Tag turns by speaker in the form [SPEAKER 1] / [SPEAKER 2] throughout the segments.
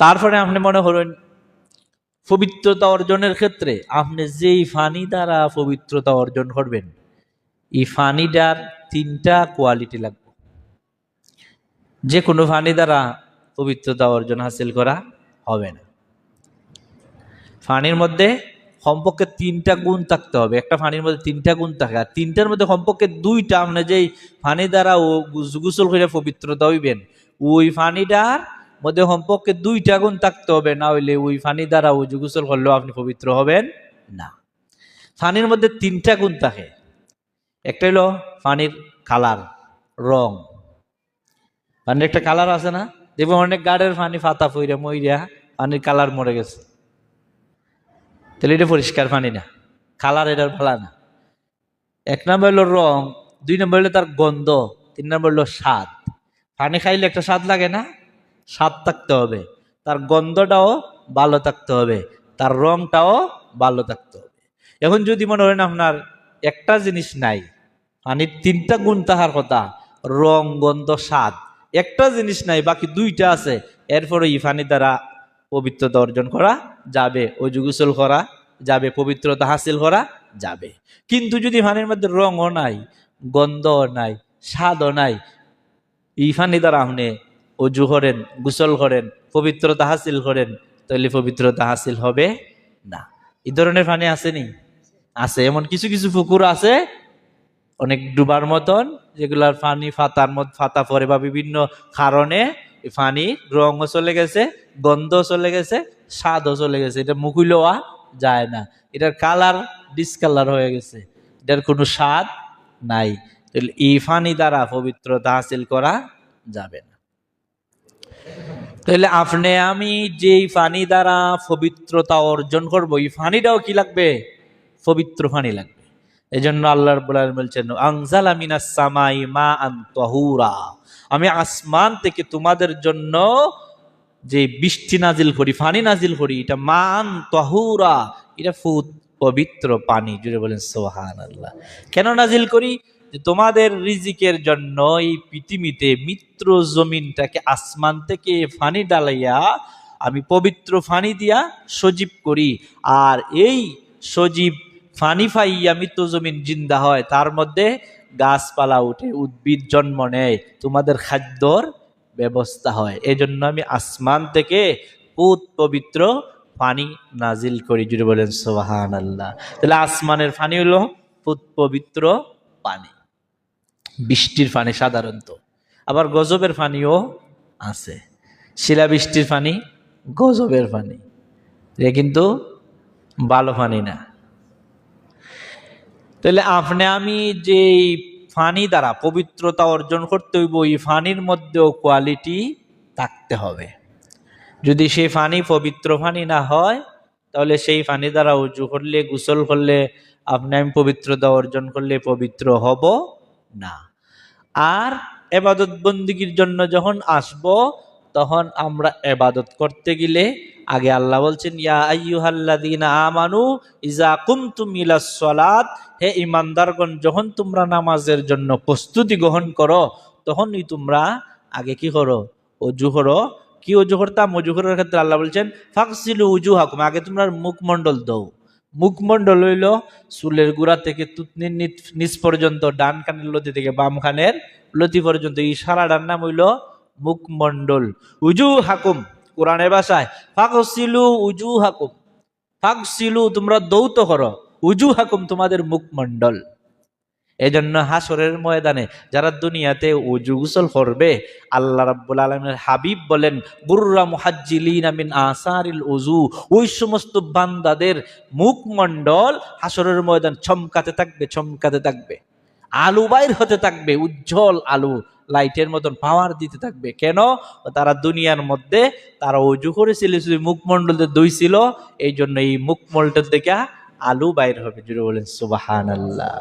[SPEAKER 1] তারপরে আপনি মনে করেন পবিত্রতা অর্জনের ক্ষেত্রে আপনি যেই ফানি দ্বারা পবিত্রতা অর্জন করবেন, এই ফানিটার 3টা কোয়ালিটি লাগবে। যে কোনো ফানি দ্বারা পবিত্রতা অর্জন হাসিল করা হবে না। ফানির মধ্যে কমপক্ষে 3টা গুণ থাকতে হবে। একটা ফানির মধ্যে 3টা গুণ থাকে, আর 3টার মধ্যে কমপক্ষে 2টা আপনি যেই ফানি দ্বারা ও গোসল করে পবিত্রতা হইবেন, ওই ফানিটার মধ্যে কমপক্ষে 2টা গুণ থাকতে হবে, না হইলে ওই ফানি দ্বারা ও গোসল করলেও আপনি পবিত্র হবেন না। ফানির মধ্যে 3টা গুণ থাকে। একটা হলো পানির কালার, রং। পানির একটা কালার আছে না, দেখবেন অনেক গাড়ের পানি ফাতা ফইরা মইরা পানির কালার মরে গেছে, তাহলে এটা পরিষ্কার পানি না, কালার এটার ভালো না। 1 নম্বর হলো রং, 2 নম্বর হলো তার গন্ধ, 3 নম্বর হলো স্বাদ। পানি খাইলে একটা স্বাদ লাগে না, স্বাদ থাকতে হবে, তার গন্ধটাও ভালো থাকতে হবে, তার রংটাও ভালো থাকতে হবে। এখন যদি মনে করেন আপনার একটা জিনিস নাই, পানির 3টা গুণ তাহার কথা, রং, গন্ধ, স্বাদ, একটা জিনিস নাই, বাকি 2টা আছে, এরপরে এই পানি দ্বারা পবিত্রতা অর্জন করা যাবে, ওযু গোসল করা যাবে, পবিত্রতা হাসিল করা যাবে। কিন্তু যদি পানির মধ্যে রঙও নাই, গন্ধও নাই, স্বাদও নাই, এই পানি দ্বারা আপনি ওযু করেন, গোসল করেন, পবিত্রতা হাসিল করেন, তাহলে পবিত্রতা হাসিল হবে না। এই ধরনের পানি আসেনি? আছে। এমন কিছু কিছু পুকুর আছে অনেক ডুবার মতন, যেগুলার পানি ফাতার মধ্যে ফাতা পরে বা বিভিন্ন কারণে পানির রঙও চলে গেছে, গন্ধও চলে গেছে, স্বাদও চলে গেছে, এটা মুখে লওয়া যায় না, এটার কালার ডিসকালার হয়ে গেছে, এটার কোনো স্বাদ নাই, তাহলে এই পানি দ্বারা পবিত্রতা হাসিল করা যাবে না। তাহলে আপনি আমি যেই পানি দ্বারা পবিত্রতা অর্জন করবো, এই পানিটাও কি লাগবে? পবিত্র পানি লাগবে। এই জন্য আল্লাহ রাব্বুল আলামিন বলছেন, আনজালা মিনাস সামাই মাআন তাহুরা, আমি আসমান থেকে তোমাদের জন্য যে বৃষ্টি নাজিল করি, পানি নাজিল করি, এটা মান তাহুরা, এটা পবিত্র পানি। জুড়ে বলেন সুবহানাল্লাহ। কেন নাজিল করি? যে তোমাদের রিজিকের জন্য এই পৃথিবীতে মিত্র জমিনটাকে আসমান থেকে পানি ডালাইয়া আমি পবিত্র পানি দিয়া সজীব করি, আর এই সজীব পানি পাইয়া মৃত্যু জমিন জিন্দা হয়, তার মধ্যে গাছপালা উঠে, উদ্ভিদ জন্ম নেয়, তোমাদের খাদ্যর ব্যবস্থা হয়। এই জন্য আমি আসমান থেকে পবিত্র পানি নাজিল করি। জুড়ে বলেন সুবহানাল্লাহ। তাহলে আসমানের পানি হলো পবিত্র পানি, বৃষ্টির পানি সাধারণত। আবার গজবের পানিও আছে, শিলাবৃষ্টির পানি গজবের পানি, এ কিন্তু ভালো পানি না। তাহলে আপনি আমি যে পানি দ্বারা পবিত্রতা অর্জন করতে হইব, এই পানির মধ্যেও কোয়ালিটি থাকতে হবে। যদি সেই পানি পবিত্র পানি না হয়, তাহলে সেই পানি দ্বারা উযু করলে, গোসল করলে, আপনি আমি পবিত্রতা অর্জন করলে পবিত্র হব না। আর ইবাদত বন্দেগীর জন্য যখন আসব, তখন আমরা ইবাদত করতে গেলে আগে আল্লাহ বলছেন, ইয়া আইয়ুহাল্লাযীনা আমানু ইযা কুমতুম ইলাস সালাত, হে ঈমানদারগণ, যখন তোমরা নামাজের জন্য প্রস্তুতি গ্রহণ করো, তখনই তোমরা আগে কি করো? ওযু করো। কি ওযু করতাম? ওযু করার ক্ষেত্রে আল্লাহ বলছেন, ফাগসিলু উজুহাকুম, আগে তোমরা মুখমণ্ডল দাও। মুখমণ্ডল হইল চুলের গোড়া থেকে তুতনির নিচ পর্যন্ত, ডান কানের লতি থেকে বাম কানের লতি পর্যন্ত, এই সারাটার নাম হইল মুখমণ্ডল। উজুহাকুম কোরআনের ভাষায় ফাগসিলু উজুহাকুম, ফাগসিলু তোমরা দৌত করো, উজুহাকুম তোমাদের মুখমণ্ডল। এই জন্য হাসরের ময়দানে যারা দুনিয়াতে ওযু গোসল করবে, আল্লাহ রাব্বুল আলামিনের হাবিব বলেন, বুররা মুহাজ্জিলিনা মিন আসারিল ওযু, ওই সমস্ত বান্দাদের মুখমণ্ডল হাসরের ময়দান চমকাতে থাকবে, চমকাতে থাকবে, আলো বাইর হতে থাকবে, উজ্জ্বল আলো, লাইটের মতন পাওয়ার দিতে থাকবে। কেন? তারা দুনিয়ার মধ্যে তারা ওযু করেছিল, মুখমণ্ডলতে দইছিল, এই জন্য এই মুখমণ্ডল থেকে আলো বাইর হবে। জুড়ে বলেন সুবহানাল্লাহ।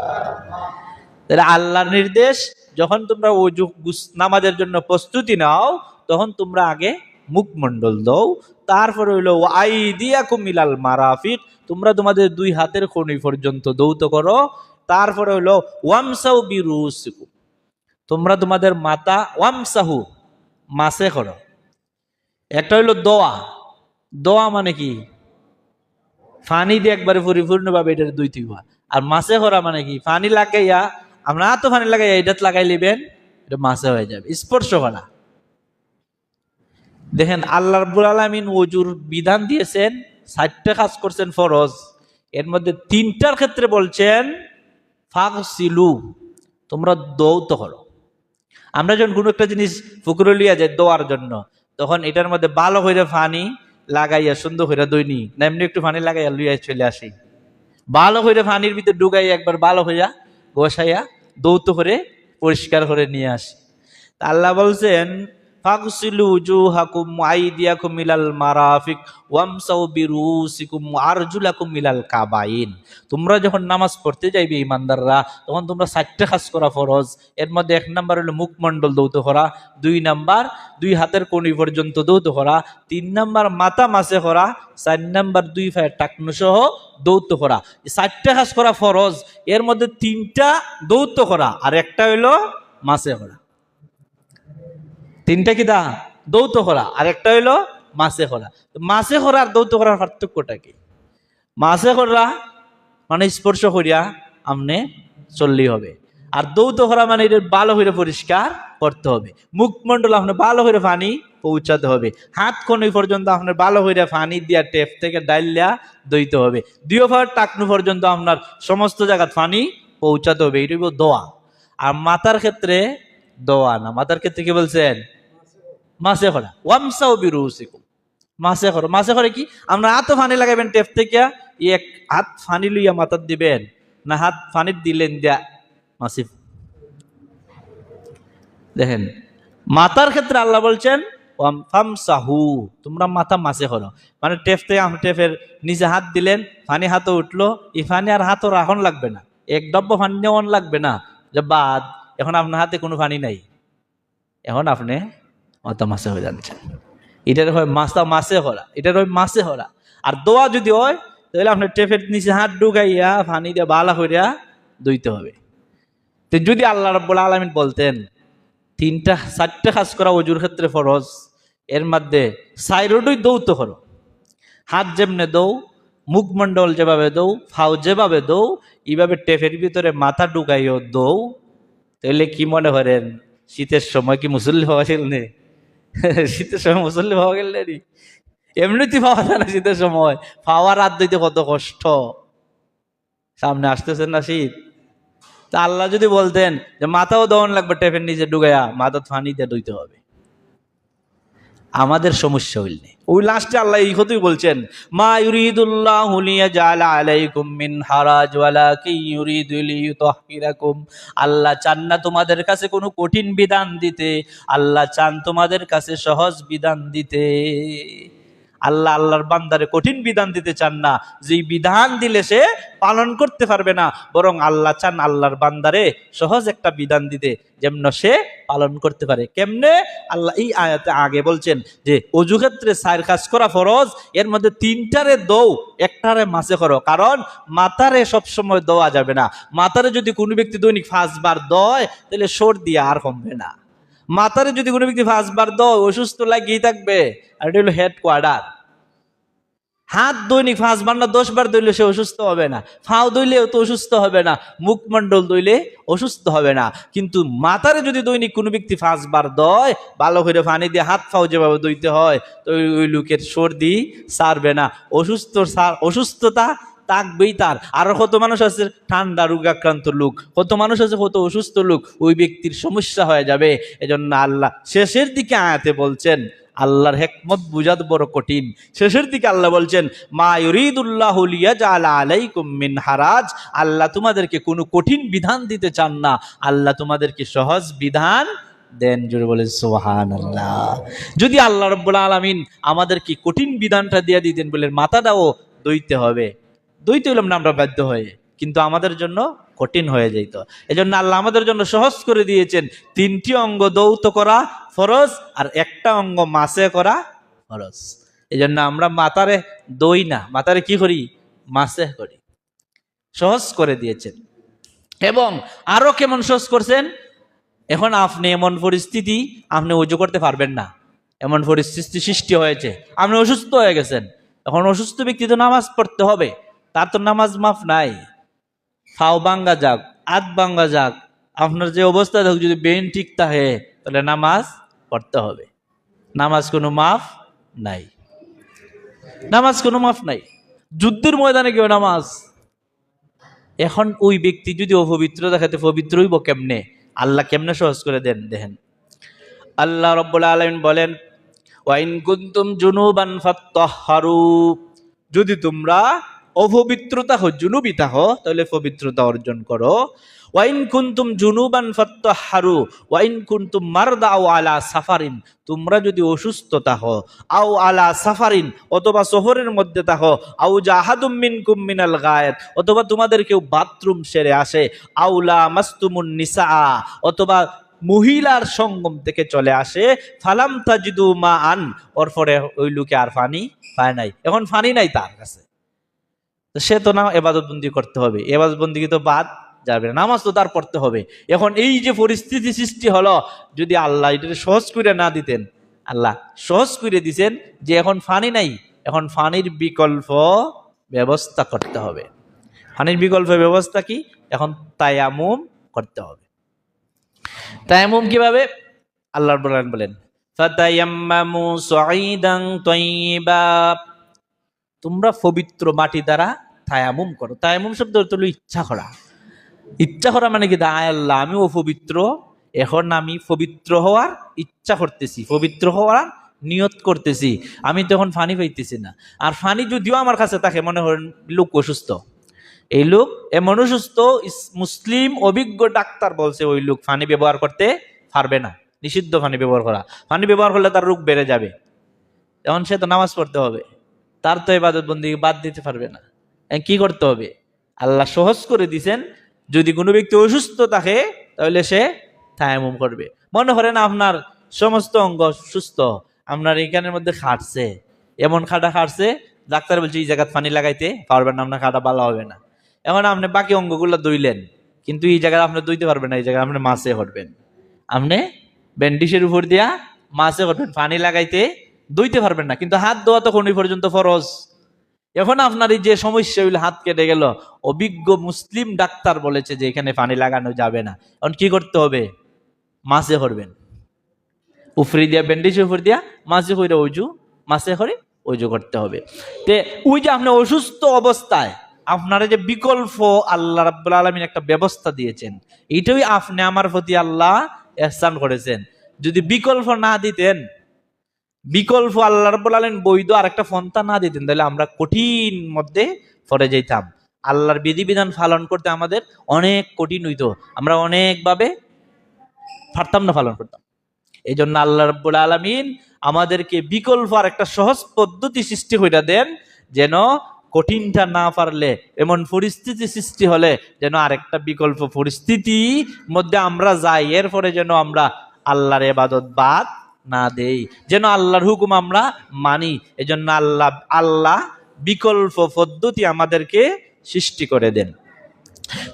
[SPEAKER 1] তাহলে আল্লাহর নির্দেশ, যখন তোমরা ওযু নামাজের জন্য প্রস্তুতি নাও, তখন তোমরা আগে মুখমণ্ডল দাও, তারপরে হইলো আইদিয়াকুম ইলাল মারাফিক, তোমরা তোমাদের 2 হাতের কনুই পর্যন্ত দৌত করো, তারপরে হইলো ওয়ামসাউ বিরুসিকুম, তোমরা তোমাদের মাথা, ওয়ামসাহু মাসে করো। একটা হইলো দোয়া। দোয়া মানে কি? ফানি দিয়ে একবারে পরিপূর্ণভাবে এটা দুই তিবা। আর মাসে করা মানে কি? ফানি লাগাইয়া, আমরা তো ফানি লাগাইয়া এটাত লাগাই লিবেন, এটা মাসে হয়ে যাবে। স্পর্শ করা। দেখেন আল্লাহ রাব্বুল আলামিন ওযুর বিধান দিয়েছেন, ৬০টা কাজ করছেন ফরজ, এর মধ্যে ৩টার ক্ষেত্রে বলছেন ফাগসিলু, তোমরা দৌত করো। আমরা যখন কোনো একটা জিনিস পুকুরে লিয়া যাই দোয়ার জন্য, তখন এটার মধ্যে ভালো করে পানি লাগাইয়া সুন্দর করে দইনি না, এমনি একটু পানি লাগাইয়া লইয়া চলে আসি, ভালো করে পানির ভিতরে ডুগাইয়া একবার ভালো হইয়া বসাইয়া দৌত করে পরিষ্কার করে নিয়ে আসি। আল্লাহ বলছেন ফাগসিলু উজুহাকুম আইদিয়াকুম ইলাল মারাফিক ওয়ামসাউ বিরুসিকুম আরজুলাকুম ইলাল কাবাইন। তোমরা যখন নামাজ পড়তে যাইবে ইমানদাররা, তখন তোমরা ৪টা কাজ করা ফরজ। এর মধ্যে ১ নাম্বার হলো মুখমণ্ডল দৌত করা, ২ নাম্বার ২ হাতের কণি পর্যন্ত দৌত করা, ৩ নাম্বার মাথা মাসে করা, ৪ নাম্বার ২ পায়ের টাকনু সহ দৌত করা। ৪টা কাজ করা ফরজ, এর মধ্যে ৩টা দৌত করা আর একটা হইলো মাসে করা। ৩টা কি দা? দৌত করা আর একটা হইলো মাসে করা। মাসে করা আর দৌত করার পার্থক্যটা কি? মাসে করা মানে স্পর্শ করিয়া আমনে চললেই হবে, আর দৌত করা মানে এটা ভালো করে পরিষ্কার করতে হবে। মুখমণ্ডল আপনার ভালো করে পানি পৌঁছাতে হবে, হাত কনুই পর্যন্ত আপনার ভালো করে পানি দিয়া টেপ থেকে ডাইলিয়া দইতে হবে, ২ পায়ের টাকনু পর্যন্ত আপনার সমস্ত জায়গায় পানি পৌঁছাতে হবে। এটা দোয়া। আর মাথার ক্ষেত্রে দোয়া না, মাথার ক্ষেত্রে কি বলছেন? মাসে করা। ওয়ামসাউ বিরুসিকুম, মাসে করো। মাসে করে কি? আমরা হাতও পানি লাগাবেন টেপ থেকে, এক হাত পানি লইয়া মাথার দিবেন না হাত পানি দিলেন দিয়া মাসিফ। দেখেন মাথার ক্ষেত্রে আল্লাহ বলছেন ফামসাহু, তোমরা মাথা মাসে করো। মানে টেপ থেকে টেপের নিচে হাত দিলেন, পানি হাতও উঠলো, এই পানি আর হাতও রাখন লাগবে না, এক ডব্বা পানি নেওয়ান লাগবে না, যে বাদ এখন আপনার হাতে কোনো পানি নাই, এখন আপনি মাথা মাসে হয়ে যাচ্ছেন। এটার হয় মাথা মাসে করা, এটার হয় মাসে করা। আর দোয়া যদি হয় তাহলে আপনার টেপের নিচে হাত ঢুকাইয়া পানি দিয়ে বালা করিয়া দইতে হবে। তো যদি আল্লাহ রাব্বুল আলামিন বলতেন ৪টা কাজ করা ওযুর ক্ষেত্রে ফরজ, এর মধ্যে ৪টাই দৌত করো, হাত যেমনে দৌ, মুখমণ্ডল যেভাবে দৌ, ফাও যেভাবে দৌ, এইভাবে টেপের ভিতরে মাথা ঢুকাইও দৌ, তাহলে কি মনে করেন শীতের সময় কি মুসল্লি পাওয়া গেল নে? শীতের সময় মুসল্লি পাওয়া গেল নি? এমনিতেই পাওয়া যায় না শীতের সময়, পাওয়ার রাত দিতে কত কষ্ট। সামনে আসতেছেন না শীত, তা আল্লাহ যদি বলতেন যে মাথাও দহন লাগবে টেপের নিচে ডুগাইয়া মাথা ফানি দিয়ে ধুইতে হবে, আমাদের সমস্যা হইলে ওই লাস্টে আল্লাহ এই কথাই বলছেন মা ইউরিদুল্লাহু লিয়াজআলা আলাইকুম মিন হারাজ ওয়ালাকিন ইউরিদু লিইউতাহহিরাকুম। আল্লাহ চান না তোমাদের কাছে কোনো কঠিন বিধান দিতে, আল্লাহ চান তোমাদের কাছে সহজ বিধান দিতে। আল্লাহ আল্লাহর বান্দারে কঠিন বিধান দিতে চান না, যেই বিধান দিলে সে পালন করতে পারবে না, বরং আল্লাহ চান আল্লাহর বান্দারে সহজ একটা বিধান দিতে, যেমন সে পালন করতে পারে। কেমনে? আল্লাহ এই আয়াতে আগে বলছেন যে অজু ক্ষেত্রে ৪ কাজ করা ফরজ, এর মধ্যে ৩টারে দৌ, একটারে মাসে করো। কারণ মাথারে সবসময় দোয়া যাবে না। মাথারে যদি কোনো ব্যক্তি দৈনিক ৫ বার দয় তাহলে সর্দি আর কমবে না। মাথারে যদি কোনো ব্যক্তি ৫ বার দয় অসুস্থ লাগিয়ে থাকবে, আর এটা হলো হেডকোয়ার্টার। হাত দৈনিক ৫ বার না ১০ বার দইলে সে অসুস্থ হবে না, ফাও দইলেও তো অসুস্থ হবে না, মুখমণ্ডল দইলে অসুস্থ হবে না। কিন্তু মাথারে যদি দৈনিক কোনো ব্যক্তি ৫ বার দয়, ভালো করে পানি দিয়ে হাত ফাও যেভাবে দইতে হয়, তো ওই লোকের সর্দি সারবে না, অসুস্থতা থাকবেই তার। আরো কত মানুষ আছে ঠান্ডা রোগাক্রান্ত লোক, কত মানুষ আছে কত অসুস্থ লোক, ওই ব্যক্তির সমস্যা হয়ে যাবে। এজন্য আল্লাহ শেষের দিকে আয়াতে বলছেন, আল্লাহর হিকমত বুঝাতে বড় কঠিন। শেষের দিকে আল্লাহ বলছেন মা ইউরিদুল্লাহু লিয়াজআলা আলাইকুম মিন হারাজ, আল্লাহ তোমাদেরকে কোনো কঠিন বিধান দিতে চান না, আল্লাহ তোমাদেরকে সহজ বিধান দেন। জোরে বলে সুবহানাল্লাহ। যদি আল্লাহ রাব্বুল আলামিন আমাদেরকে কঠিন বিধানটা দিয়ে দিতেন বলে মাথাটাও দইতে হবে, দইতে হলাম না আমরা বাধ্য হয়ে, কিন্তু আমাদের জন্য কঠিন হয়ে যেত। এজন্য আল্লাহ আমাদের জন্য সহজ করে দিয়েছেন, ৩টি অঙ্গ দৌত করা ফরজ আর একটা অঙ্গ মাসে করা ফরজ। এজন্য আমরা মাথারে দই না, মাথারে কি করি? মাসে করি। সহজ করে দিয়েছেন। এবং আরো কেমন সহজ করছেন? এখন আপনি এমন পরিস্থিতি, আপনি ওযু করতে পারবেন না, এমন পরিস্থিতি সৃষ্টি হয়েছে, আপনি অসুস্থ হয়ে গেছেন। এখন অসুস্থ ব্যক্তি তো নামাজ পড়তে হবে, তার তো নামাজ মাফ নাই। ফাও ভাঙ্গা যাক, আধ ভাঙ্গা যাক, আপনার যে অবস্থা থাকুক, যদি বেইন ঠিক থাকে তাহলে নামাজ পড়তে হবে। নামাজ কোনো মাফ নাই, নামাজ কোনো মাফ নাই। যুদ্ধের ময়দানে কেউ নামাজ, এখন ওই ব্যক্তি যদি অপবিত্র দেখাতে, পবিত্র হইব কেমনে? আল্লাহ কেমনে সহজ করে দেন দেখেন। আল্লাহ রাব্বুল আলামিন বলেন, ওয়াইন কুনতুম জুনুবান ফাত্তাহহারু, যদি তোমরা অপবিত্রতা হো, জুনুবি থাকো, তাহলে পবিত্রতা অর্জন করো। ওয়াইন কুনতুম জুনুবান ফাত্তাহহারু ওয়াইন কুনতুম মারদা আও আলা সাফারিন, তোমরা যদি অসুস্থ থাকো, আও আলা সাফারিন, অথবা সফরের মধ্যে থাকো, আও জাহাদুম মিনকুম মিনাল গায়েত, অথবা তোমাদের কেউ বাথরুম সেরে আসে, আউলা মাস্তুমুন নিসা, অথবা মহিলার সঙ্গম থেকে চলে আসে, ফালাম তাজিদু মা আন, ওর পরে ওই লোকে আর পানি পায় নাই, এখন পানি নাই তার কাছে, তো সে তো না এবাদত বন্দি করতে হবে, এবাদত বন্দি তো বাদ যাবে না, নামাজ তো তার পড়তে হবে। এখন এই যে পরিস্থিতি সৃষ্টি হলো, যদি আল্লাহ এটা সহজ করে না দিতেন, আল্লাহ সহজ করে দিছেন যে এখন পানি নাই, এখন পানির বিকল্প ব্যবস্থা করতে হবে। পানির বিকল্প ব্যবস্থা কি? এখন তায়াম্মুম করতে হবে। তায়াম্মুম কিভাবে? আল্লাহ রাব্বুল আলামিন বলেন, ফাতায়াম্মামু সাঈদান তাইয়্যিবা, তোমরা পবিত্র মাটি দ্বারা তায়াম্মুম করো। তায়াম্মুম শব্দ অর্থ হলো ইচ্ছা করা। ইচ্ছা করা মানে কি? আয় আল্লাহ, আমি অপবিত্র, এখন আমি পবিত্র হওয়ার ইচ্ছা করতেছি, পবিত্র হওয়ার নিয়ত করতেছি, আমি তো এখন পানি পাইতেছি না। আর পানি যদিও আমার কাছে থাকে, মনে করেন লোক অসুস্থ, এই লোক এমন অসুস্থ, মুসলিম অভিজ্ঞ ডাক্তার বলছে ওই লোক পানি ব্যবহার করতে পারবে না, নিষিদ্ধ পানি ব্যবহার করা, পানি ব্যবহার করলে তার রোগ বেড়ে যাবে, তখন সে তো নামাজ পড়তে হবে, তার তো ইবাদত বন্দেগী বাদ দিতে পারবে না। কি করতে হবে? আল্লাহ সহজ করে দিছেন, যদি কোনো ব্যক্তি অসুস্থ থাকে তাহলে সে তায়াম্মুম করবে। মনে করেন আপনার সমস্ত অঙ্গ সুস্থ, আপনার এইখানের মধ্যে খাটছে, এমন খাটা খাটছে, ডাক্তার বলছে এই জায়গায় পানি লাগাইতে পারবেন না, আপনার খাটা ভালো হবে না। এখন আপনি বাকি অঙ্গগুলো ধুইলেন, কিন্তু এই জায়গায় আপনি ধুইতে পারবেন না, এই জায়গায় আপনি মাছে করবেন, আপনি ব্যান্ডিশের উপর দিয়া মাছে করবেন, পানি লাগাইতে ধুইতে পারবেন না, কিন্তু হাত ধোয়া তো কোনই পর্যন্ত ফরজ। এখন আপনার এই যে সমস্যা হইল, হাত কেটে গেল, অভিজ্ঞ মুসলিম ডাক্তার বলেছে যে এখানে পানি লাগানো যাবে না, এখন কি করতে হবে? মাছে করবেন, উফরি দিয়া, ব্যান্ডিজের উপর দিয়া মাছে করে অজু, মাছে করে অজু করতে হবে। তে ওই যে আপনি অসুস্থ অবস্থায় আপনারা যে বিকল্প আল্লাহ রাব্বুল আলামিন একটা ব্যবস্থা দিয়েছেন, এইটাই আপনি আমার প্রতি আল্লাহ ইহসান করেছেন। যদি বিকল্প না দিতেন, বিকল্প আল্লাহ রাব্বুল আলামিন বৈধ আরেকটা পন্থা না দিতেন, তাহলে আমরা কঠিন মধ্যে পড়ে যেতাম। আল্লাহর বিধিবিধান পালন করতে আমাদের অনেক কঠিন হইতো, আমরা অনেকভাবে পারতাম না পালন করতাম। এই জন্য আল্লাহ রাব্বুল আলামিন আমাদেরকে বিকল্প আর একটা সহজ পদ্ধতি সৃষ্টি করে দেন, যেন কঠিনটা না পারলে, এমন পরিস্থিতি সৃষ্টি হলে যেন আরেকটা বিকল্প পরিস্থিতির মধ্যে আমরা যাই, এরপরে যেন আমরা আল্লাহর ইবাদত বাদ না দেই, যেন আল্লাহর হুকুম আমরা মানি। এজন্য আল্লাহ বিকল্প পদ্ধতি আমাদেরকে সৃষ্টি করে দেন।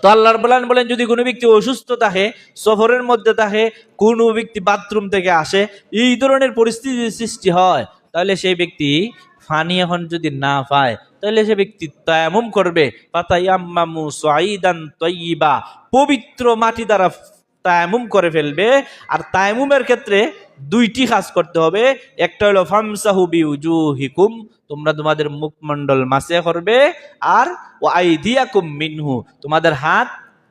[SPEAKER 1] তো আল্লাহ রাব্বুল আলামিন বলেন, যদি কোনো ব্যক্তি অসুস্থ থাকে, সফরের মধ্যে থাকে, কোনো ব্যক্তি বাথরুম থেকে আসে, এই ধরনের পরিস্থিতি সৃষ্টি হয়, তাহলে সেই ব্যক্তি পানি এখন যদি না পায়, তাহলে সে ব্যক্তি তায়াম্মুম করবে। ফাতায়াম্মামু সাঈদান তাইয়্যিবা, পবিত্র মাটি দ্বারা তায়াম্মুম করে ফেলবে। আর তায়াম্মুমের ক্ষেত্রে দুইটি কাজ করতে হবে, একটা হলো ফামসাহু বিউজুহিকুম, তোমরা তোমাদের মুখমণ্ডল মাসে করবে, আর ও আইদিয়াকুম মিনহু, তোমাদের হাত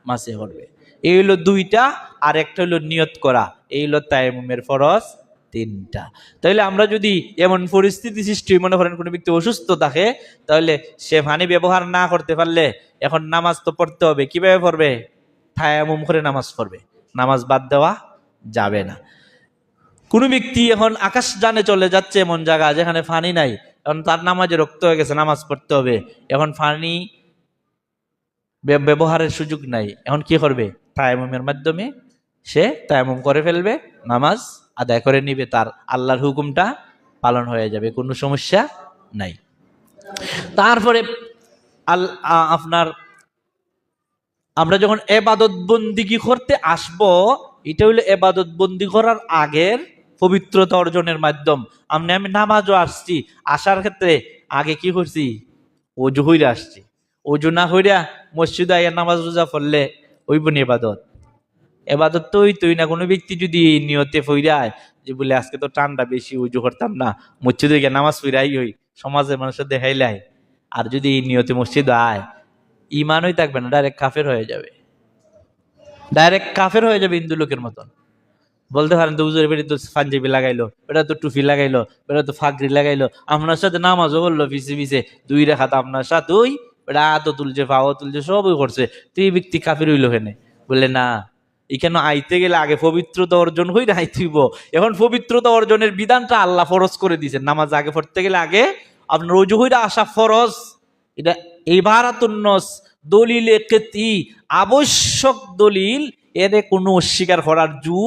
[SPEAKER 1] মাসে করবে। এই হলো দুইটা, আর একটা হলো নিয়ত করা। এই হলো তায়াম্মুমের ফরজ তিনটা। তাহলে আমরা যদি এমন পরিস্থিতি সৃষ্টি, মনে করেন কোনো ব্যক্তি অসুস্থ থাকে, তাহলে সে পানি ব্যবহার না করতে পারলে এখন নামাজ তো পড়তে হবে। কিভাবে পড়বে? তায়াম্মুম করে নামাজ পড়বে, নামাজ বাদ দেওয়া যাবে না। কোনো ব্যক্তি এখন আকাশ জানে চলে যাচ্ছে এমন জায়গা যেখানে পানি নাই, এখন তার নামাজে রক্ত হয়ে গেছে, নামাজ পড়তে হবে, এখন পানি ব্যবহারের সুযোগ নাই, এখন কি করবে? তায়াম্মুমের মাধ্যমে সে তায়াম্মুম করে ফেলবে, নামাজ আদায় করে নিবে, তার আল্লাহর হুকুমটা পালন হয়ে যাবে, কোনো সমস্যা নাই। তারপরে আপনার আমরা যখন ইবাদত বন্দেগী করতে আসব, এটা হইলো এবাদত বন্দি করার আগের পবিত্রতা অর্জনের মাধ্যম। আমি নামাজও আসছি, আসার ক্ষেত্রে আগে কি করছি? অজু হইরা আসছি। অজু না হইরা মসজিদে আইয়া নামাজ রোজা পড়লে ওইব না এবাদত। এবাদত তো হইতই না। কোনো ব্যক্তি যদি নিয়তে ফইরায় যে বলে আজকে তো ঠান্ডা বেশি, উজু করতাম না, মসজিদে গিয়ে নামাজ ফিরাই হই, সমাজের মানুষের দেখাইলাই, আর যদি এই নিয়তে মসজিদ আয়, ইমানই থাকবে না, ডাইরেক্ট কাফের হয়ে যাবে। ডাইরেক্ট কাফের হয়ে যাবে হিন্দু লোকের মতন। বলতে পারেন তো হুজুরের বেড়ে তো পাঞ্জাবি লাগাইলো, এটা তো টুপি লাগাইলো, এটা তো ফাগরি লাগাইলো, আপনার সাথে নামাজও করলো পিছে পিছে 2 রাকাত আপনার সাথে, ওই এটা হাতও তুলছে, পাও তুলছে, সবই করছে, তুই এই ব্যক্তি কাফের হইলো কেন? বলে না, এখানে আইতে গেলে আগে পবিত্রতা অর্জন হই আইতেইব। এখন পবিত্রতা অর্জনের বিধানটা আল্লাহ ফরজ করে দিয়েছেন। নামাজ আগে পড়তে গেলে আগে আপনার অজু হইরা আসা ফরজ। এটা ইবারাতুন্নস, দলিলে কেতি, আবশ্যক দলিল, এর কোনো অস্বীকার করার জু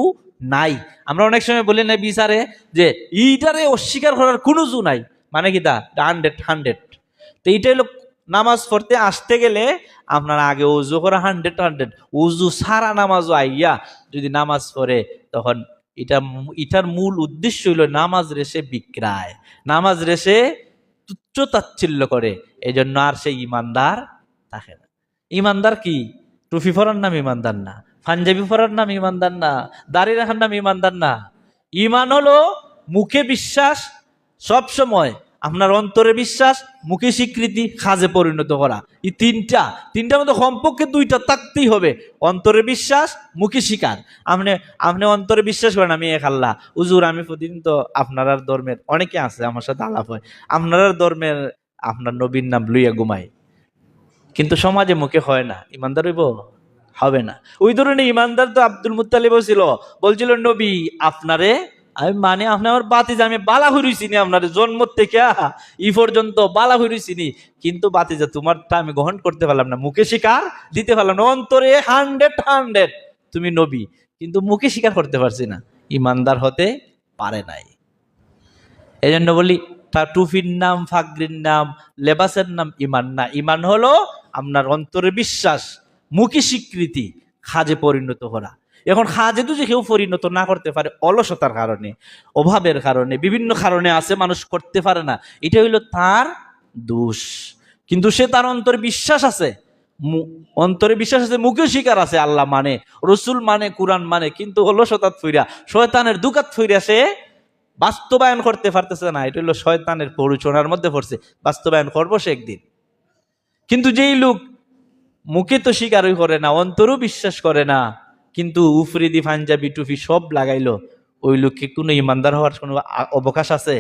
[SPEAKER 1] নাই। আমরা অনেক সময় বলি না বিচারে যে এইটারে অস্বীকার করার কোনো জু নাই, মানে কি তা 100। তো এইটা হলো নামাজ পড়তে আসতে গেলে আপনার আগে উজু করা 100। উজু সারা নামাজও আইয়া যদি নামাজ পড়ে, তখন এটার মূল উদ্দেশ্য হইল নামাজ রেসে বিক্রায়, নামাজ রেসে তুচ্ছ তাচ্ছিল্য করে, এই জন্য আর সে ইমানদার থাকে না। ইমানদার কি? টুপি পরার নাম ইমানদার না, পাঞ্জাবি পরার নাম ইমানদার না, দাড়ি রাখার নাম ইমানদার না। ইমান হলো মুখে বিশ্বাস, সব সময় আপনার অন্তরে বিশ্বাস, মুখে স্বীকৃতি, কাজে পরিণত করা। এই তিনটার মধ্যে কমপক্ষে 2টা থাকতেই হবে। অন্তরে বিশ্বাস, মুখে স্বীকার। আপনি অন্তরে বিশ্বাস করেন আমি এক আল্লাহ, হুজুর আমি প্রতিদিন তো আপনার ধর্মের, অনেকে আছে আমার সাথে আলাপ হয়, আপনার ধর্মের আপনার নবীর নাম লইয়া ঘুমাই, কিন্তু সমাজে মুখে হয় না, ইমানদার হইব? হবে না। ওই ধরনের ইমানদার তো আব্দুল মুত্তালিবও ছিল। বলছিল নবী আপনারে আমি মানে আপনি আমার বাতিজা, আমি বালা হইছি নি, আপনার জন্ম থেকে ই পর্যন্ত বালা হইছি নি, কিন্তু বাতিজা তোমারটা আমি গ্রহণ করতে পারলাম না, মুখে স্বীকার দিতে পারলাম না। অন্তরে 100 তুমি নবী, কিন্তু মুখে স্বীকার করতে পারছি না, ইমানদার হতে পারে নাই। এই জন্য বলি তা টুফির নাম, ফাগরির নাম, লেবাসের নাম ইমান না। ইমান হলো আপনার অন্তরে বিশ্বাস, মুখী স্বীকৃতি, কাজে পরিণত করা। এখন কাজে তো যে কেউ পরিণত না করতে পারে, অলসতার কারণে, অভাবের কারণে, বিভিন্ন কারণে আছে মানুষ করতে পারে না, এটা হইলো তার দোষ। কিন্তু সে তার অন্তরে বিশ্বাস আছে, অন্তরে বিশ্বাস আছে, মুখে স্বীকার আছে, আল্লাহ মানে, রসুল মানে, কোরআন মানে, কিন্তু অলসতাত ফইরা, শয়তানের দুকাত ফইরা সে বাস্তবায়ন করতে পারতেছে না। এটা হলো শয়তানের প্ররোচনার মধ্যে পড়ছে, বাস্তবায়ন করবো সে একদিন। কিন্তু যেই লোক মুখে তো স্বীকারই করে না, অন্তরও বিশ্বাস করে না, কিন্তু উফরিদি পাঞ্জাবি টুপি সব লাগাইলো, ওই লোককে কোনো ইমানদার হওয়ার কোনো অবকাশ আছে?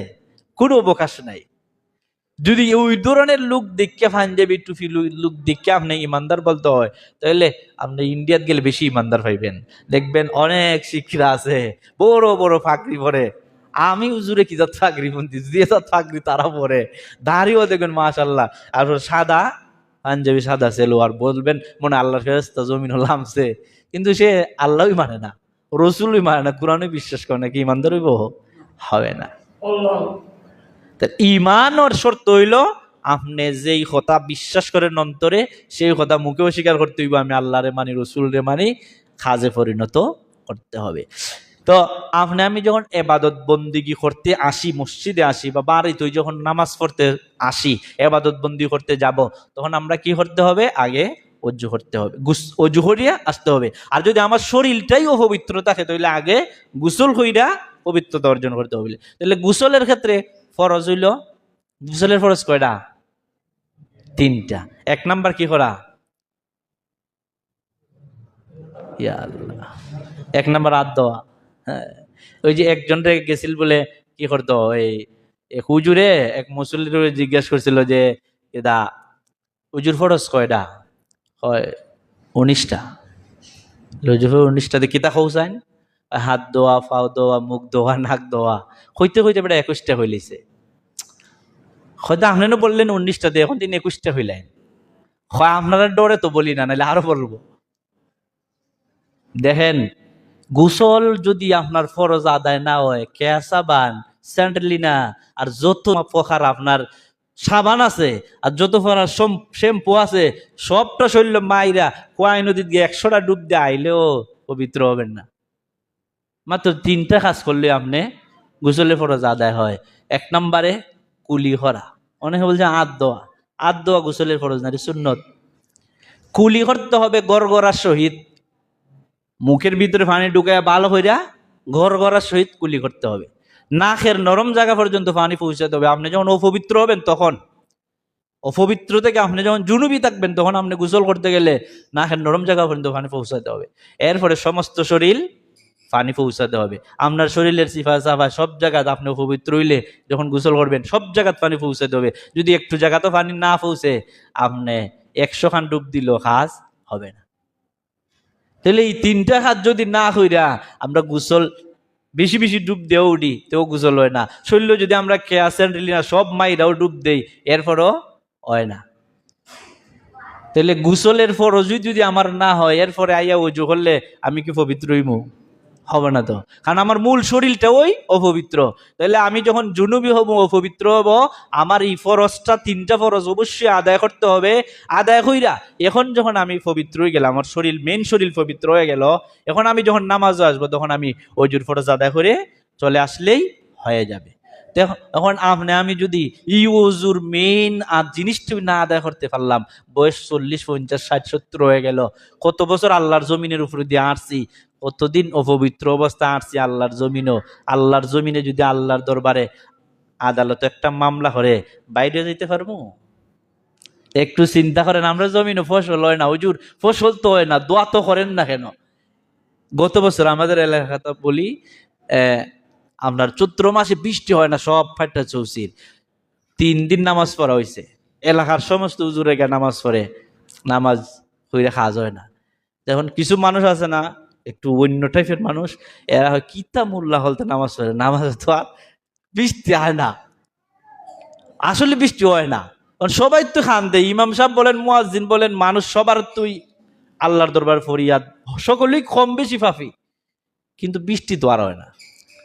[SPEAKER 1] কোনো অবকাশ নাই। যদি ওই ধরনের লোক দেখে, পাঞ্জাবি টুপি লোক দেখে আপনি ইমানদার বলতে হয়, তাহলে আপনি ইন্ডিয়াত গেলে বেশি ইমানদার পাইবেন। দেখবেন অনেক শিক্ষিরা আছে, বড় বড় ফাঁকরি পরে, আমি হুজুরে কি যত ফাঁকরি বলছি, যে যত ফাঁকরি তারা পরে, দাড়িও দেখবেন মাশাল্লাহ, আর সাদা পাঞ্জাবি, সাদা সেলোয়ার, বলবেন মনে আল্লাহর ফেরেশতা জমিন নামছে, কিন্তু সে আল্লাহই মানে না, রসুলই মানে না, কোরআনই বিশ্বাস করে না, কি ইমানদার হইব? হবে না। ইমান ওর শর্ত হইল আপনি যেই কথা বিশ্বাস করেন অন্তরে, সেই কথা মুখেও স্বীকার করতে হইব, আমি আল্লাহরে মানি, রসুলরে মানি, কাজে পরিণত করতে হবে। তো আমি যখন এবাদত বন্দিগি করতে আসি, মসজিদে আসি বা বাড়িতে যখন নামাজ পড়তে আসি, এবাদত বন্দি করতে যাব, তখন আমরা কি করতে হবে? আগে অজু করতে হবে, অজু করিয়া আসতে হবে। আর যদি আমার শরীরটাই অপবিত্র থাকে, তাহলে আগে গোসল কইরা পবিত্রতা অর্জন করতে হবে। তাহলে গোসলের ক্ষেত্রে ফরজ হইল, গোসলের ফরজ কয়টা? 3টা। 1 নাম্বার কি করা? ইয়া আল্লাহ, 1 নাম্বার হাত দেওয়া। হ্যাঁ, ওই যে একজন রে গেছিল বলে কি করতো, এই হুজুরে এক মুসল্লির জিজ্ঞেস করছিল যে এটা হুজুর ফরজ কয়টা? হয় 19টা। হুজুর 19টাতে কিতা খৌসাইন? হাত ধোয়া, পাও ধোয়া, মুখ ধোয়া, নাক ধোয়া, হইতে হইতে বেটা 21টা হইলিছে। হয়তো আপনারা বললেন 19টাতে, এখন তিনি 21টা হইলেন। হয় আপনারা ডরে তো বলি না, নাহলে আরো বলবো। দেখেন, গোসল যদি আপনার ফরজ আদায় না হয়, কেসাবান, স্যান্ডেলিনা আর যত প্রকার আপনার সাবান আছে, আর যত প্রকার শ্যাম্পু আছে, সবটা শরীর মাইরা কোয়াই নদীত গিয়ে 100টা ডুব দিয়ে আইলেও পবিত্র হবেন না। মাত্র 3টা কাজ করলে আপনি গোসলের ফরজ আদায় হয়। 1 নম্বরে কুলি করা। অনেকে বলছে আত দোয়া গোসলের ফরজ না, সুন্নত। কুলি করতে হবে গড়গড়ার সহিত, মুখের ভিতরে পানি ঢুকায় ভালো হইয়া গড়গড়ার সহিত কুলি করতে হবে। নাকের নরম জায়গা পর্যন্ত পানি পৌঁছাতে হবে। আপনি যখন অপবিত্র হবেন তখন, অপবিত্র থেকে আপনি যখন জুনুবি থাকবেন তখন আপনি গোসল করতে গেলে নাকের নরম জায়গা পর্যন্ত পানি পৌঁছাতে হবে। এরপরে সমস্ত শরীর পানি পৌঁছাতে হবে। আপনার শরীরের সিফা সাফা সব জায়গাতে আপনি অপবিত্র হইলে যখন গোসল করবেন সব জায়গাতে পানি পৌঁছাতে হবে। যদি একটু জায়গাতে পানি না পৌঁছে আপনি 100 খান ডুব দিলেও কাজ হবে না। তাহলে এই 3টা কাজ যদি না হইরা আমরা গোসল বেশি বেশি ডুব দেও উঠি তেও গোসল হয় না। শরীর যদি আমরা কেয়াসেন না সব মাইরাও ডুব দেই এরপরও হয় না। তাহলে গোসলের ফরজই যদি আমার না হয় এরপরে আইয়া ওযু করলে আমি কি পবিত্র হইমু? হবে না তো, কারণ আমার মূল শরীরটা ওই অপবিত্র। তাহলে আমি যখন জুনুবি হব, অপবিত্র হব, আমার এই ফরজটা 3টা ফরজ অবশ্যই আদায় করতে হবে। আদায় কইরা এখন যখন আমি পবিত্র হয়ে গেলাম, আমার শরীর মেন শরীর পবিত্র হয়ে গেল, এখন আমি যখন নামাজে আসবো তখন আমি ওযুর ফরজ আদায় করে চলে আসলেই হয়ে যাবে। এখন আমি যদি এই ওযুর মেন আর জিনিসটা না আদায় করতে পারলাম, বয়স 40, 50, 60, 70 হয়ে গেল, কত বছর আল্লাহর জমিনের উপরে দিয়ে আসছি, কতদিন অপবিত্র অবস্থা আসছি আল্লাহর জমিনে যদি আল্লাহর দরবারে আদালতে একটা মামলা করে বাইরে যেতে পারবো? একটু চিন্তা করেন, আমরা জমিনে ফসল হয় না, হুজুর ফসল তো হয় না, দোয়া তো করেন না কেন? গত বছর আমাদের এলাকাতে বলি, আপনার চৈত্র মাসে বৃষ্টি হয় না, সব ফাটা চৌচির 3 দিন নামাজ পড়া হয়েছে। এলাকার সমস্ত হুজুরে গিয়ে নামাজ পড়ে, নামাজ হইলে কাজ হয় না। এখন কিছু মানুষ আছে না, একটু অন্য টাইপের মানুষ, এরা হয় কিতা মোল্লা হলতে নামাজ পড়ে, নামাজ তো আর বৃষ্টি হয় না, আসলে বৃষ্টি হয় না। কারণ সবাই তো খান দেয়, ইমাম সাহেব বলেন, মুয়াজ্জিন বলেন, মানুষ সবার তুই আল্লাহর দরবার ফরিয়াদ, সকলেই কম বেশি ফাফি, কিন্তু বৃষ্টি তো আর হয় না,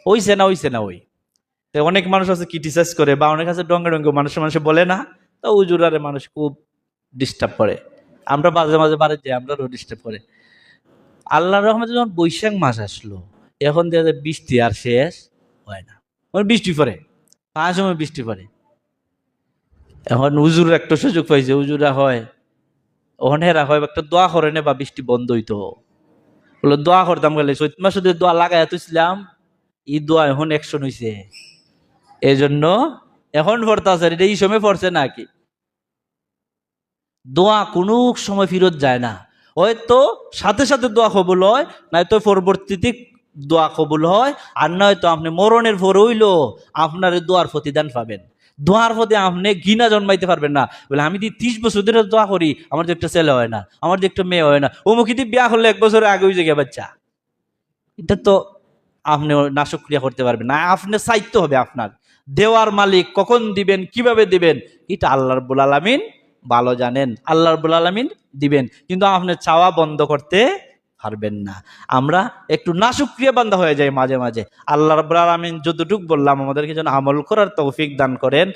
[SPEAKER 1] হইছে না ওই। অনেক মানুষ আছে ক্রিটিসাইজ করে, বা অনেক আছে ডঙ্গে ডঙ্গে মানুষে বলে না, তো উজুরারে মানুষ খুব ডিস্টার্ব করে। আমরা মাঝে মাঝে বাড়ি যাই, আমরাও ডিস্টার্ব করে। আল্লাহর রহমতে যখন বৈশাখ মাস আসলো, এখন দেখা যায় বৃষ্টি আর শেষ হয় না, বৃষ্টি পড়ে, 5 সময় বৃষ্টি পড়ে। এখন হুজুর একটা সুযোগ পাইছে, হুজুরা হয় ওখানেরা হয় একটা দোয়া করে নে, বা বৃষ্টি বন্ধ হইতো, বলে দোয়া করতাম গেলে চৈত মাসে দোয়া লাগাই তুইছিলাম, এই দোয়া এখন অ্যাকশন হইছে, এই জন্য এখন পড়তেছে। এটা এই সময় পড়ছে নাকি? দোয়া কোনো সময় ফিরত যায় না, হয়তো সাথে সাথে দোয়া কবুল হয়, নয়তো পরবর্তীতে দোয়া কবুল হয়, আর নয়তো আপনি মরণের পর হইলো আপনার দোয়ার প্রতিদান পাবেন। দোয়ার প্রতি আপনি ঘৃণা জন্মাইতে পারবেন না, বলে আমি যদি 30 বছর ধরে দোয়া করি, আমার যে একটা ছেলে হয় না, আমার যে একটা মেয়ে হয় না, অমুকিতে বিয়া করলে 1 বছরের আগে ওই জায়গায় বাচ্চা, এটা তো আপনি নাশক্রিয়া করতে পারবেন না। আপনি চাইতে হবে, আপনার দেওয়ার মালিক কখন দিবেন, কিভাবে দিবেন, এটা আল্লাহ রাব্বুল আলামিন ভালো জানেন, আল্লাহ রাব্বুল আলামিন দিবেন, কিন্তু আপনি চাওয়া বন্ধ করতে পারবেন না। আমরা একটু নাশক্রিয়া বান্দা হয়ে যাই মাঝে মাঝে। আল্লাহ রাব্বুল আলামিন যতটুকু বললাম আমাদেরকে যেন আমল করার তৌফিক দান করেন।